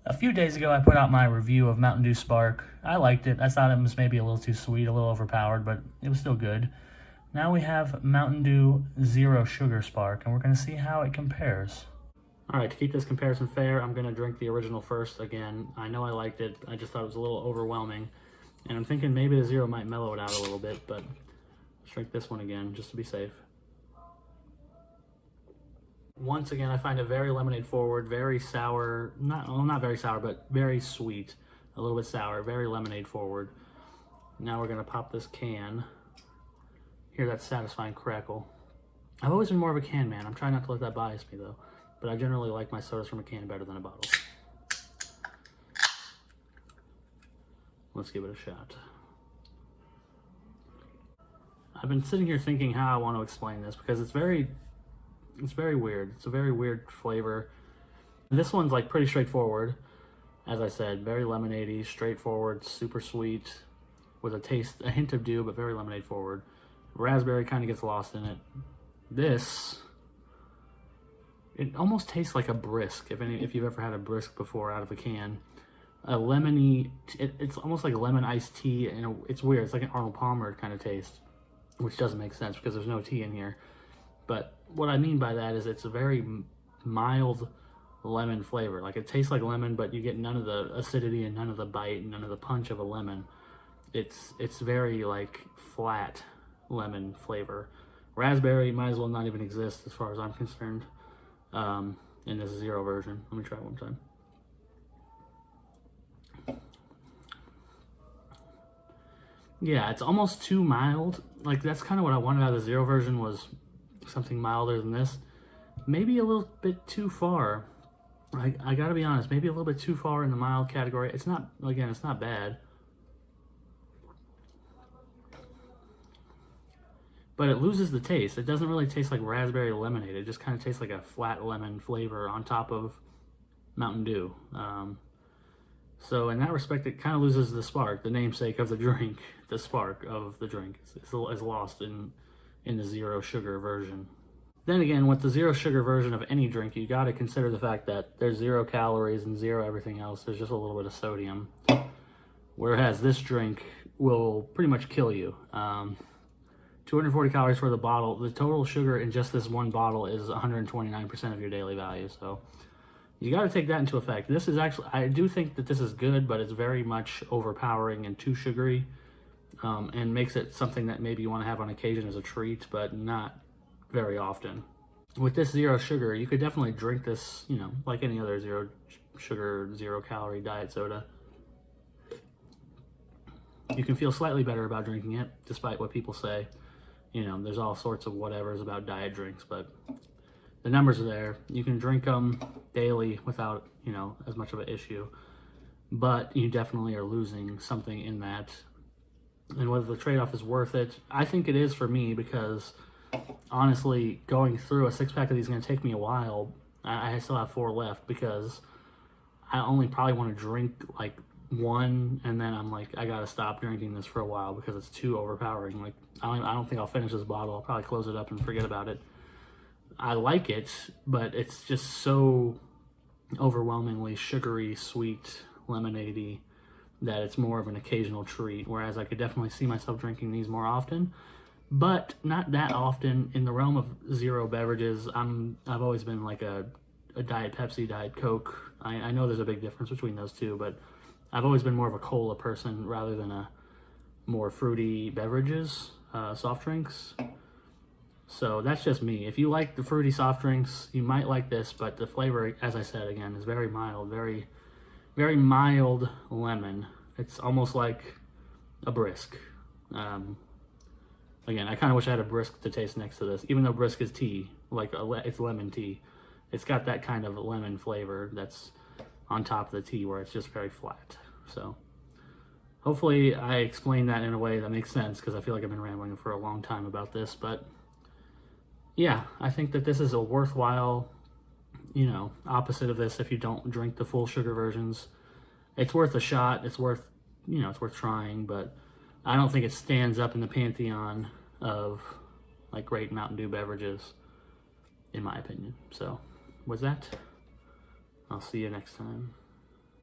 A few days ago, I put out my review of Mountain Dew Spark. I liked it. I thought it was maybe a little too sweet, a little overpowered, but it was still good. Now we have Mountain Dew Zero Sugar Spark, and we're going to see how it compares. All right, to keep this comparison fair, I'm going to drink the original first again. I know I liked it. I just thought it was a little overwhelming. And I'm thinking maybe the Zero might mellow it out a little bit, but let's drink this one again just to be safe. Once again, I find it very lemonade forward, very sour, not very sour, but very sweet, a little bit sour, very lemonade forward. Now we're gonna pop this can. Hear that satisfying crackle. I've always been more of a can man. I'm trying not to let that bias me though, but I generally like my sodas from a can better than a bottle. Let's give it a shot. I've been sitting here thinking how I want to explain this because it's very weird. It's a very weird flavor. This one's like pretty straightforward. As I said, very lemonade-y, straightforward, super sweet, with a hint of dew, but very lemonade forward. Raspberry kind of gets lost in it. This, it almost tastes like a brisk, if you've ever had a brisk before out of a can. A lemony, it's almost like a lemon iced tea, and it's weird. It's like an Arnold Palmer kind of taste, which doesn't make sense because there's no tea in here. But what I mean by that is it's a very mild lemon flavor. Like it tastes like lemon, but you get none of the acidity and none of the bite and none of the punch of a lemon. It's very like flat lemon flavor. Raspberry might as well not even exist as far as I'm concerned in this Zero version. Let me try it one time. Yeah, it's almost too mild. Like that's kind of what I wanted out of the Zero version, was something milder than this. Maybe a little bit too far. I gotta be honest, maybe a little bit too far in the mild category. It's not, again, it's not bad. But it loses the taste. It doesn't really taste like raspberry lemonade. It just kind of tastes like a flat lemon flavor on top of Mountain Dew. So in that respect, it kind of loses the spark, the namesake of the drink. The spark of the drink is lost in the Zero Sugar version. Then again, with the Zero Sugar version of any drink, you got to consider the fact that there's 0 calories and 0 everything else. There's just a little bit of sodium. Whereas this drink will pretty much kill you. 240 calories for the bottle. The total sugar in just this one bottle is 129% of your daily value. So you got to take that into effect. This is actually, I do think that this is good, but it's very much overpowering and too sugary, and makes it something that maybe you want to have on occasion as a treat, but not very often. With this Zero Sugar, you could definitely drink this, you know, like any other zero sugar, 0 calorie diet soda. You can feel slightly better about drinking it, despite what people say. You know, there's all sorts of whatevers about diet drinks, but the numbers are there. You can drink them daily without, you know, as much of an issue, but you definitely are losing something in that. And whether the trade-off is worth it, I think it is for me, because honestly, going through a 6-pack of these is going to take me a while. I still have 4 left because I only probably want to drink like 1, and then I'm like, I got to stop drinking this for a while because it's too overpowering. Like, I don't think I'll finish this bottle. I'll probably close it up and forget about it. I like it, but it's just so overwhelmingly sugary, sweet, lemonade-y that it's more of an occasional treat, whereas I could definitely see myself drinking these more often, but not that often. In the realm of zero beverages, I've always been like a Diet Pepsi, Diet Coke. I know there's a big difference between those two, but I've always been more of a cola person rather than a more fruity beverages, soft drinks. So that's just me. If you like the fruity soft drinks, you might like this, but the flavor, as I said again, is very mild, very mild lemon. It's almost like a brisk. Again, I kind of wish I had a brisk to taste next to this, even though brisk is tea, like it's lemon tea. It's got that kind of lemon flavor that's on top of the tea where it's just very flat. So hopefully I explained that in a way that makes sense, because I feel like I've been rambling for a long time about this. But yeah, I think that this is a worthwhile, you know, opposite of this if you don't drink the full sugar versions. It's worth a shot. It's worth, you know, it's worth trying, but I don't think it stands up in the pantheon of like great Mountain Dew beverages, in my opinion. So with that, I'll see you next time.